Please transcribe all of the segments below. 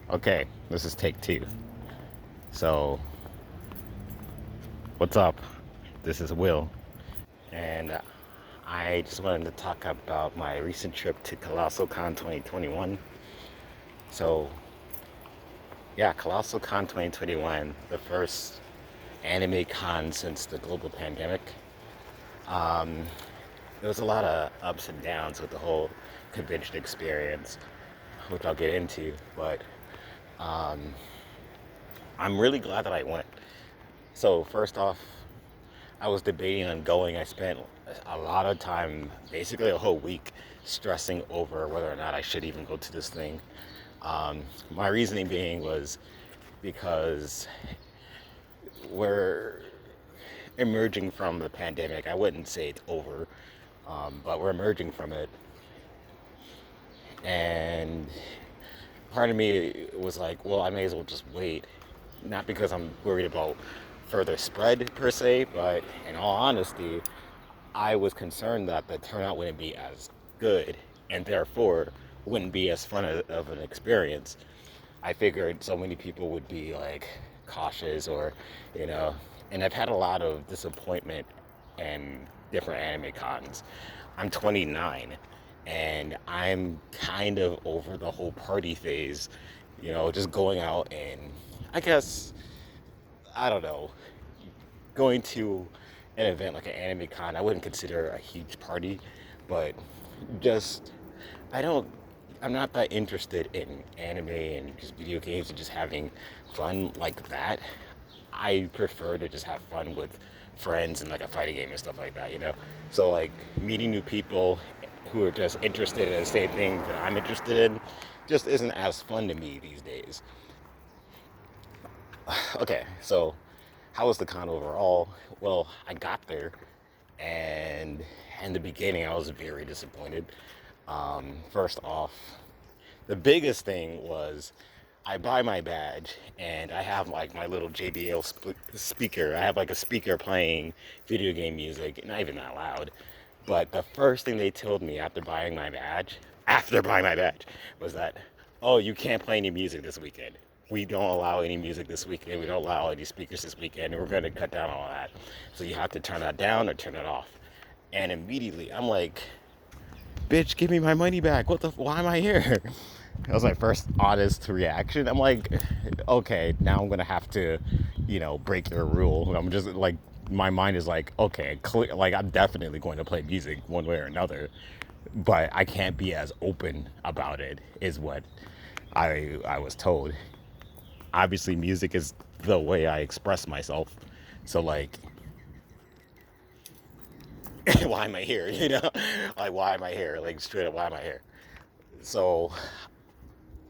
Okay, this is take two. So, what's up? This is Will, and I just wanted to talk about my recent trip to Colassolcon 2021. So, yeah, Colassolcon 2021, the first anime con since the global pandemic. Um, there was a lot of ups and downs with the whole convention experience, which I'll get into, but um, I'm really glad that I went. So, first off, I was debating on going. I spent a lot of time, basically a whole week, stressing over whether or not I should even go to this thing. My reasoning being was because we're emerging from the pandemic. I wouldn't say it's over, but we're emerging from it. And part of me was like, well, I may as well just wait. Not because I'm worried about further spread per se, but in all honesty, I was concerned that the turnout wouldn't be as good and therefore wouldn't be as fun of an experience. I figured so many people would be like cautious or, you know, and I've had a lot of disappointment in different anime cons. I'm 29 and I'm kind of over the whole party phase, just going out and I guess, I don't know, going to an event like an anime con, I wouldn't consider a huge party, but just I don't. I'm not that interested in anime and just video games and just having fun like that. I prefer to just have fun with friends and like a fighting game and stuff like that. So like meeting new people who are just interested in the same thing that I'm interested in just isn't as fun to me these days. Okay, so how was the con overall? Well, I got there, and in the beginning, I was very disappointed. First off, the biggest thing was I buy my badge, and I have like my little JBL speaker. I have like a speaker playing video game music, not even that loud. But the first thing they told me after buying my badge, was that, oh, you can't play any music this weekend. We don't allow any music this weekend. We don't allow any speakers this weekend. And we're going to cut down all that. So you have to turn that down or turn it off. And immediately I'm like, bitch, give me my money back. Why am I here? That was my first honest reaction. I'm like, okay, now I'm going to have to, break your rule. I'm just like, my mind is like, okay, like I'm definitely going to play music one way or another, but I can't be as open about it, is what I was told. Obviously, music is the way I express myself. So like, why am I here? Like why am I here? Like straight up, why am I here? So,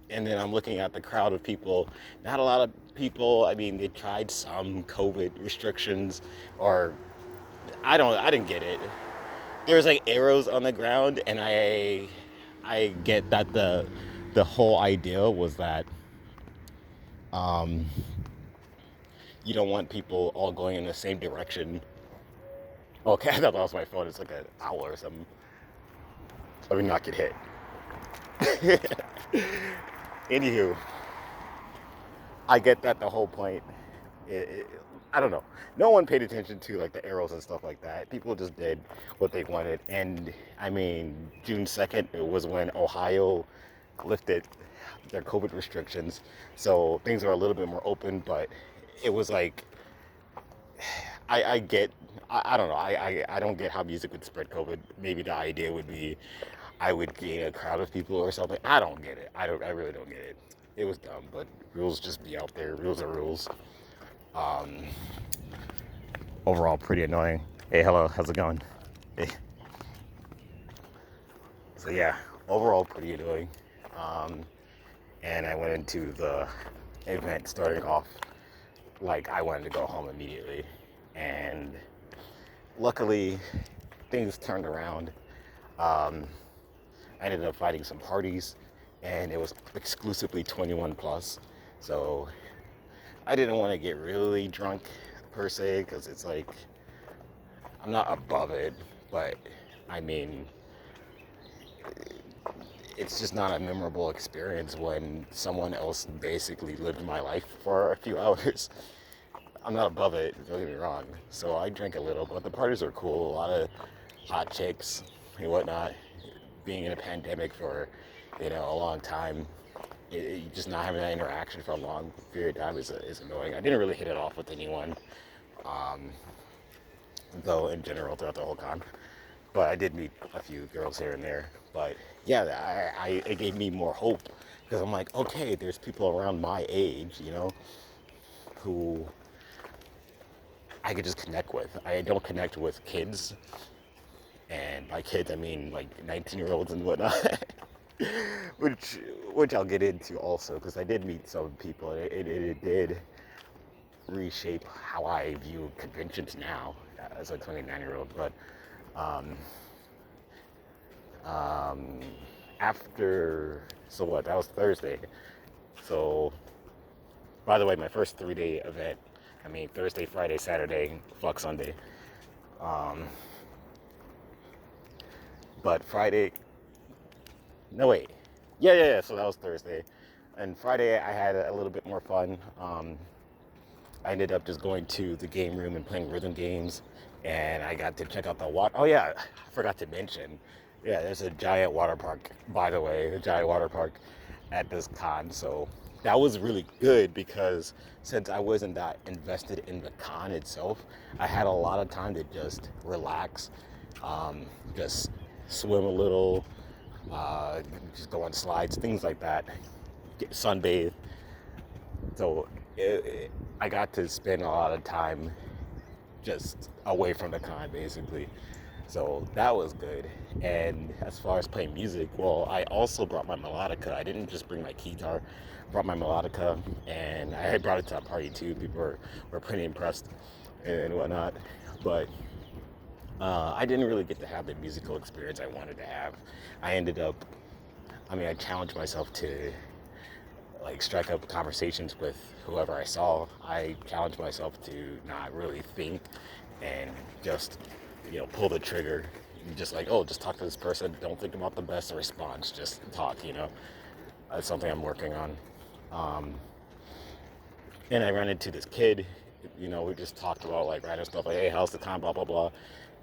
and then I'm looking at the crowd of people. Not a lot of people. I mean, they tried some COVID restrictions, or I didn't get it. There was like arrows on the ground, and I get that the whole idea was that um, you don't want people all going in the same direction. Okay, I thought that was my phone. It's like an owl or something. Let me not get hit. Anywho, I get that the whole point. I don't know. No one paid attention to like the arrows and stuff like that. People just did what they wanted. And I mean, June 2nd it was when Ohio lifted their COVID restrictions, so things are a little bit more open. But it was like I get. I don't know. I don't get how music would spread COVID. Maybe the idea would be I would gain a crowd of people or something. I don't get it. I really don't get it. It was dumb, but rules just be out there. Rules are rules. Um, Overall, pretty annoying. Hey, hello, how's it going? Hey. So yeah, overall pretty annoying. Um, and I went into the event starting off like I wanted to go home immediately, and luckily things turned around. Um, I ended up finding some parties, and it was exclusively 21 plus. So I didn't want to get really drunk per se, because it's like I'm not above it, but I mean, it's just not a memorable experience when someone else basically lived my life for a few hours. I'm not above it, don't get me wrong. So I drink a little, but the parties are cool. A lot of hot chicks and whatnot. Being in a pandemic for, a long time, just not having that interaction for a long period of time is annoying. I didn't really hit it off with anyone, um, though, in general, throughout the whole con. But I did meet a few girls here and there. But yeah, it gave me more hope because I'm like, okay, there's people around my age, who I could just connect with. I don't connect with kids, and by kids I mean like 19-year-olds and whatnot, which I'll get into also because I did meet some people. It did reshape how I view conventions now as a 29-year-old. But um, um, after that was Thursday. So by the way, my first 3-day event. I mean Thursday, Friday, Saturday, fuck Sunday. Um, but Friday, no wait, yeah. So that was Thursday, and Friday I had a little bit more fun. I ended up just going to the game room and playing rhythm games, and I got to check out the water. Oh yeah, I forgot to mention. Yeah, there's a giant water park. By the way, a giant water park at this con. So that was really good because since I wasn't that invested in the con itself, I had a lot of time to just relax, just swim a little, just go on slides, things like that, sunbathe. So I got to spend a lot of time just away from the con, basically. So that was good. And as far as playing music, well, I also brought my melodica. I didn't just bring my guitar, I brought my melodica, and I had brought it to a party too. People were pretty impressed and whatnot. But I didn't really get to have the musical experience I wanted to have. I challenged myself to like strike up conversations with whoever I saw. I challenged myself to not really think and just, pull the trigger. Just like, oh, just talk to this person. Don't think about the best response. Just talk, That's something I'm working on. Um, and I ran into this kid, we just talked about like random stuff like, hey, how's the con, blah, blah, blah.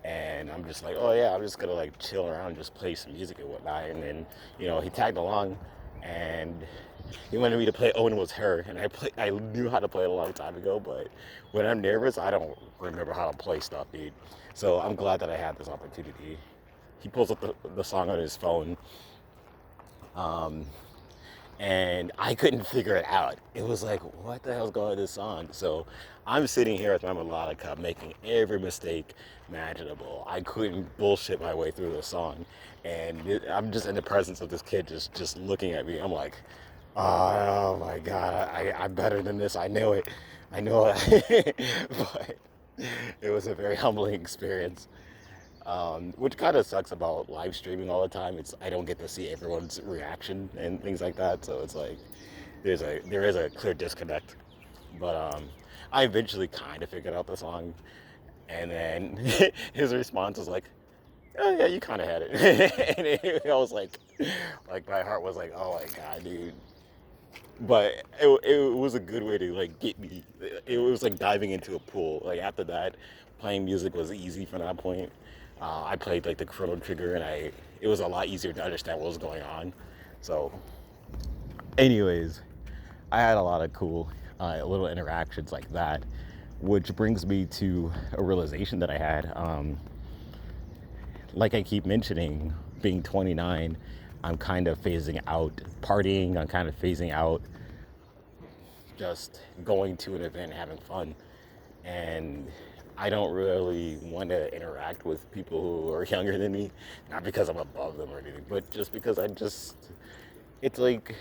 And I'm just like, oh yeah, I'm just gonna like chill around and just play some music and whatnot. And then, he tagged along and he wanted me to play Owen Was Her. And I knew how to play it a long time ago, but when I'm nervous, I don't remember how to play stuff, dude. So I'm glad that I had this opportunity. He pulls up the song on his phone. And I couldn't figure it out. It was like, what the hell's going on with this song? So I'm sitting here with my melodica, making every mistake imaginable. I couldn't bullshit my way through the song, and I'm just in the presence of this kid, just looking at me. I'm like, oh my god, I'm better than this. I know it. I know it. But it was a very humbling experience. Which kind of sucks about live streaming all the time. I don't get to see everyone's reaction and things like that. So it's like there is a clear disconnect. But I eventually kind of figured out the song, and then his response was like, "Oh yeah, you kind of had it." And I was like my heart was like, "Oh my god, dude." But it was a good way to like get me. It was like diving into a pool. Like after that, playing music was easy from that point. I played like the Chrono Trigger, and it was a lot easier to understand what was going on. So, anyways, I had a lot of cool little interactions like that, which brings me to a realization that I had. Like I keep mentioning, being 29, I'm kind of phasing out partying. I'm kind of phasing out just going to an event and having fun. And I don't really want to interact with people who are younger than me, not because I'm above them or anything, but just because it's like,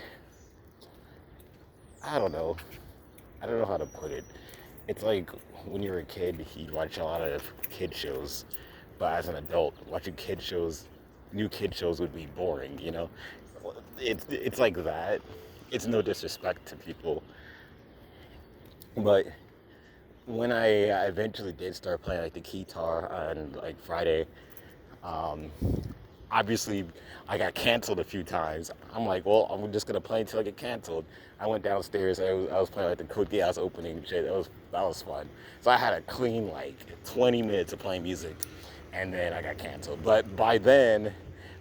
I don't know. I don't know how to put it. It's like when you're a kid, you'd watch a lot of kid shows, but as an adult, watching new kid shows would be boring, It's like that. It's no disrespect to people, but when I eventually did start playing like the guitar on like Friday, um, obviously I got canceled a few times. I'm like, well, I'm just gonna play until I get canceled. I went downstairs. I was playing like the Code Geass opening shit. That was fun. So I had a clean like 20 minutes of playing music, and then I got canceled. But by then,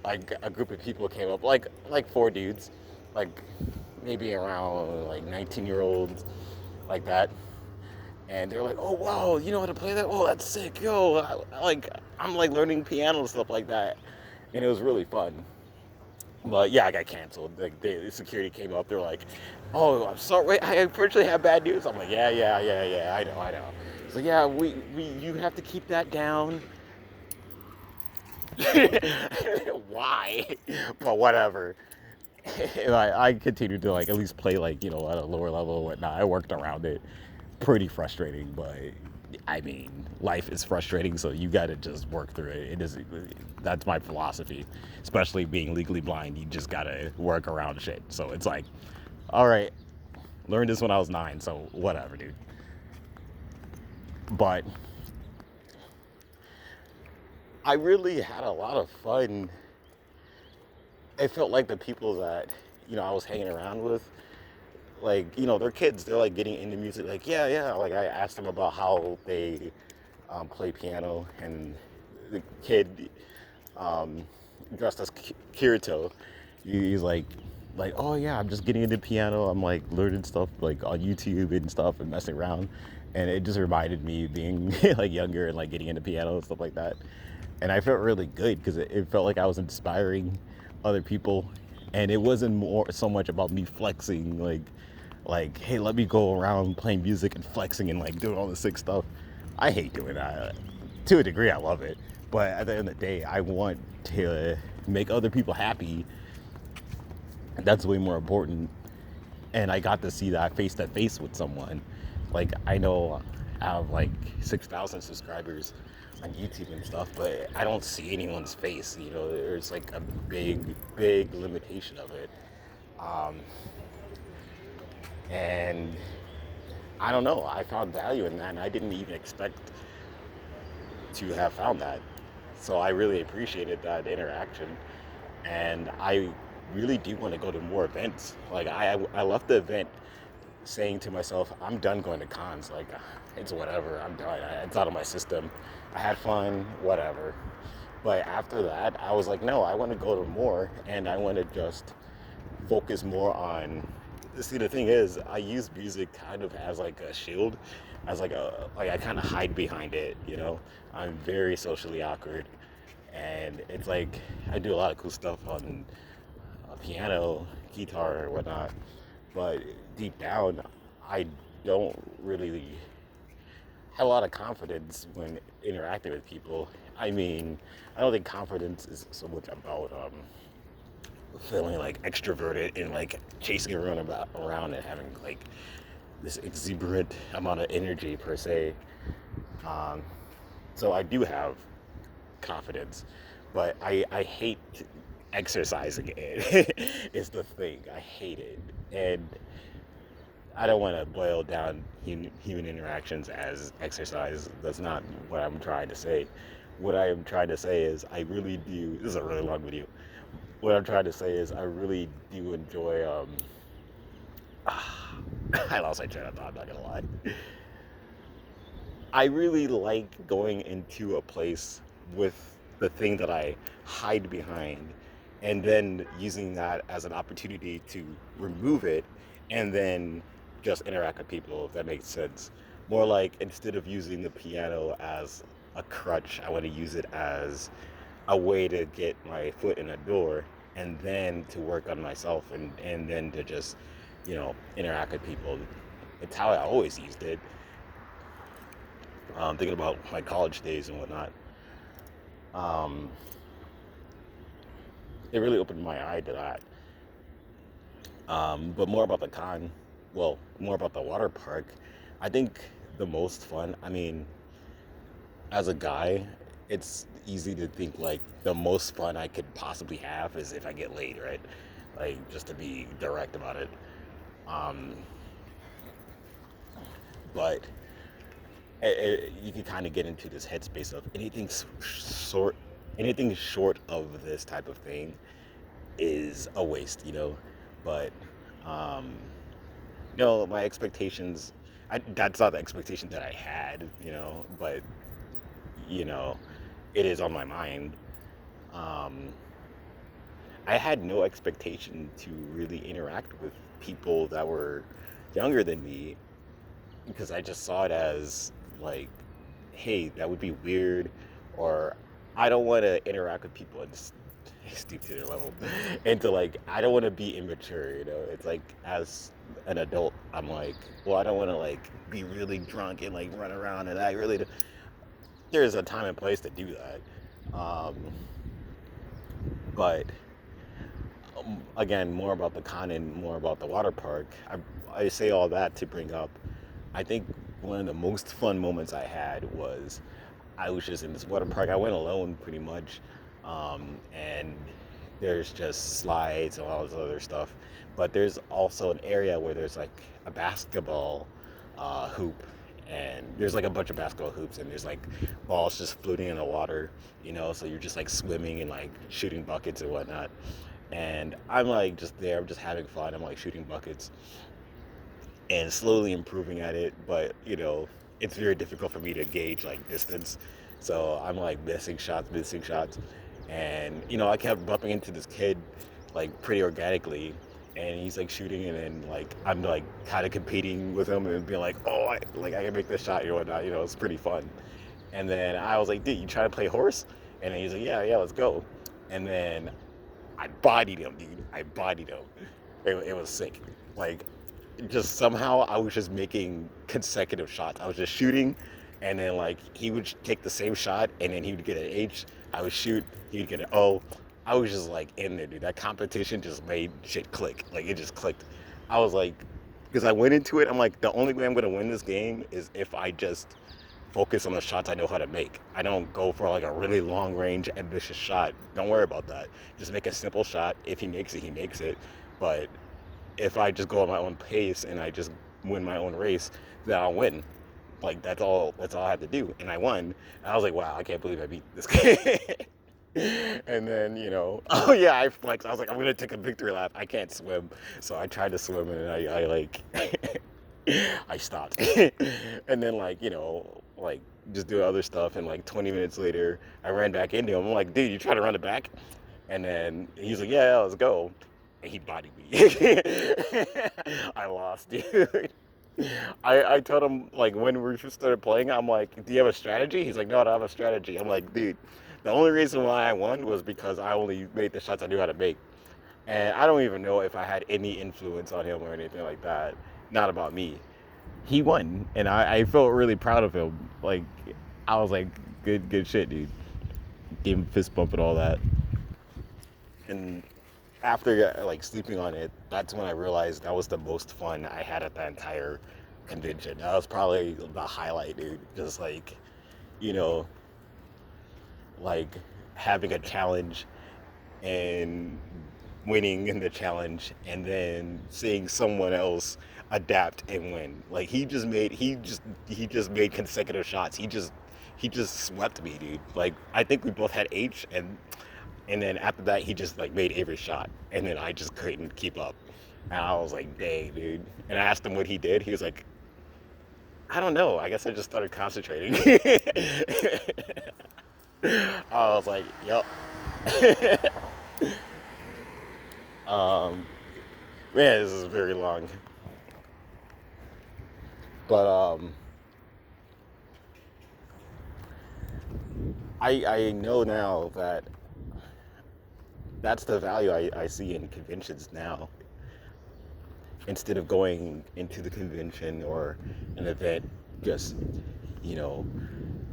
like a group of people came up, like four dudes, like maybe around like 19-year-olds, like that. And they're like, "Oh wow, you know how to play that? Oh, that's sick, yo!" I'm like learning piano and stuff like that, and it was really fun. But yeah, I got canceled. Like the security came up, they're like, "Oh, I'm sorry. Wait, I unfortunately have bad news." I'm like, "Yeah, yeah, yeah, yeah. I know." So yeah, we you have to keep that down. Why? But whatever. I continued to like at least play like at a lower level and whatnot. I worked around it. Pretty frustrating, but I mean, life is frustrating, so you got to just work through it. It is That's my philosophy, especially being legally blind. You just got to work around shit. So it's like, all right, learned this when I was 9, so whatever, dude. But I really had a lot of fun. It felt like the people that I was hanging around with, like they're kids. They're like getting into music. Like yeah. Like I asked them about how they play piano, and the kid um, dressed as Kirito. He's like, oh yeah, I'm just getting into piano. I'm like learning stuff like on YouTube and stuff and messing around, and it just reminded me of being like younger and like getting into piano and stuff like that. And I felt really good because it felt like I was inspiring other people, and it wasn't more so much about me flexing like hey, let me go around playing music and flexing and like doing all this sick stuff. I hate doing that. To a degree I love it, but at the end of the day I want to make other people happy. That's way more important. And I got to see that face to face with someone. Like I know I have like 6,000 subscribers on YouTube and stuff, but I don't see anyone's face. There's like a big limitation of it. um, and I don't know, I found value in that, and I didn't even expect to have found that. So I really appreciated that interaction, and I really do want to go to more events. Like I left the event saying to myself, I'm done going to cons. Like it's whatever. I'm done. It's out of my system. I had fun, whatever. But after that, I was like, no, I want to go to more, and I want to just focus more on. See, the thing is, I use music kind of as like a shield, as like I kind of hide behind it. I'm very socially awkward, and it's like I do a lot of cool stuff on piano, guitar, or whatnot. But deep down, I don't really have a lot of confidence when interacting with people. I mean, I don't think confidence is so much about feeling like extroverted and like chasing around and having like this exuberant amount of energy per se. Um, so I do have confidence, but I hate exercising it. Is the thing. I hate it, and I don't want to boil down human interactions as exercise. That's not what I'm trying to say. What I am trying to say is I really do. This is a really long video. What I'm trying to say is I really do enjoy. I lost my train of thought. I'm not gonna lie. I really like going into a place with the thing that I hide behind, and then using that as an opportunity to remove it, and then just interact with people, if that makes sense. More like, instead of using the piano as a crutch, I want to use it as a way to get my foot in a door, and then to work on myself, and then to just, interact with people. It's how I always used it. Thinking about my college days and whatnot, um, it really opened my eye to that. But more about the con, well, more about the water park. I think the most fun, I mean, as a guy, it's easy to think like the most fun I could possibly have is if I get laid, right? Like, just to be direct about it. Um, but you can kind of get into this headspace of anything short. anything short of this type of thing is a waste, But, um, my expectations, that's not the expectation that I had, but, you know, it is on my mind. Um, I had no expectation to really interact with people that were younger than me because I just saw it as like, hey, that would be weird, or I don't want to interact with people at this stoop to their level, and to like, I don't want to be immature. It's like as an adult, I'm like, well, I don't want to like be really drunk and like run around and I really. There's a time and place to do that, but again, more about the con and more about the water park. I say all that to bring up, I think one of the most fun moments I had was I was just in this water park. I went alone pretty much. And there's just slides and all this other stuff. But there's also an area where there's like a basketball hoop. And there's like a bunch of basketball hoops, and there's like balls just floating in the water, so you're just like swimming and like shooting buckets and whatnot. And I'm like just there, I'm just having fun. I'm like shooting buckets and slowly improving at it, but it's very difficult for me to gauge like distance. So I'm like missing shots, and I kept bumping into this kid like pretty organically, and he's like shooting, and then like I'm like kind of competing with him and being like, oh, I can make this shot, whatnot. It's pretty fun. And then I was like, dude, you trying to play horse? And then he's like, yeah, let's go. And then I bodied him, dude. I bodied him. It was sick. Like, just somehow I was just making consecutive shots. I was just shooting, and then like he would take the same shot, and then he would get an H. I would shoot, he would get an O. I was just like in there, dude. That competition just made shit click. Like it just clicked. I was like, because I went into it, I'm like, the only way I'm gonna win this game is if I just focus on the shots I know how to make. I don't go for like a really long range, ambitious shot. Don't worry about that. Just make a simple shot. If he makes it, he makes it. But if I just go at my own pace and I just win my own race, then I'll win. Like that's all I had to do. And I won. And I was like, wow, I can't believe I beat this guy. And then, oh yeah, I flexed. I was like, I'm gonna take a victory lap. I can't swim. So I tried to swim, and I like I stopped. And then like, like just do other stuff, and like 20 minutes later I ran back into him. I'm like, dude, you trying to run it back? And then he's like, yeah, let's go. And he bodied me. I lost, dude. I told him, like, when we first started playing, I'm like, do you have a strategy? He's like, no, I don't have a strategy. I'm like, dude, the only reason why I won was because I only made the shots I knew how to make. And I don't even know if I had any influence on him or anything like that. Not about me. He won, and I felt really proud of him. Like, I was like, good shit, dude. Gave him fist bump and all that. And after like sleeping on it, that's when I realized that was the most fun I had at that entire convention. That was probably the highlight, dude. Just like, you know, like having a challenge and winning in the challenge, and then seeing someone else adapt and win. Like he just made consecutive shots. He just swept me, dude. Like I think we both had H, and then after that he just like made every shot, and then I just couldn't keep up. And I was like, dang, dude. And I asked him what he did. He was like, I don't know. I guess I just started concentrating. I was like, yep. um, Man, this is very long. But I know now that that's the value I see in conventions now. Instead of going into the convention or an event just, you know,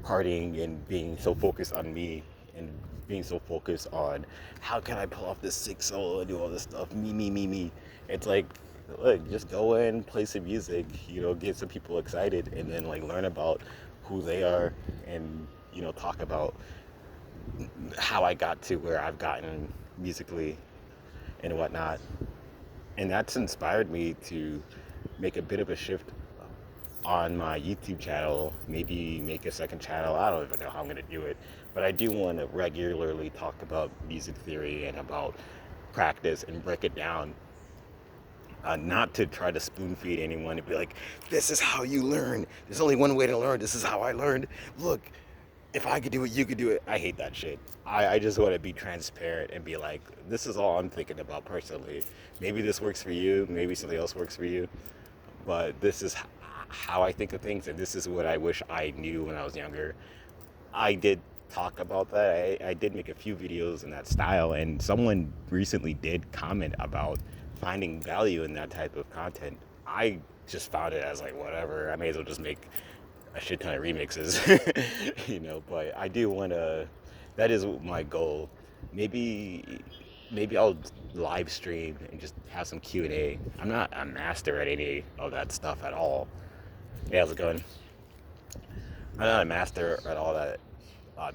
partying and being so focused on me and being so focused on how can I pull off this sick solo and do all this stuff, me. It's like, look, just go in, play some music, get some people excited, and then like learn about who they are, and talk about how I got to where I've gotten musically and whatnot. And that's inspired me to make a bit of a shift on my YouTube channel, maybe make a second channel. I don't even know how I'm gonna do it, but I do want to regularly talk about music theory and about practice and break it down. Not to try to spoon feed anyone and be like, this is how you learn. There's only one way to learn. This is how I learned. Look, if I could do it, you could do it. I hate that shit. I just want to be transparent and be like, this is all I'm thinking about personally. Maybe this works for you. Maybe something else works for you. But this is how I think of things, and this is what I wish I knew when I was younger. I did talk about that. I did make a few videos in that style, and someone recently did comment about finding value in that type of content. I just found it as like, whatever. I may as well just make a shit ton of remixes, But I do want to. That is my goal. Maybe, maybe I'll live stream and just have some Q&A. I'm not a master at any of that stuff at all. Hey, how's it going? I'm not a master at all that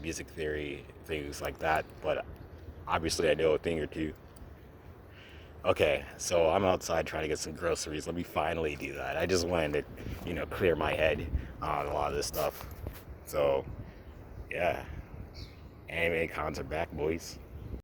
music theory, things like that, but obviously I know a thing or two. Okay, so I'm outside trying to get some groceries. Let me finally do that. I just wanted to, clear my head on a lot of this stuff. So, yeah, anime cons are back, boys.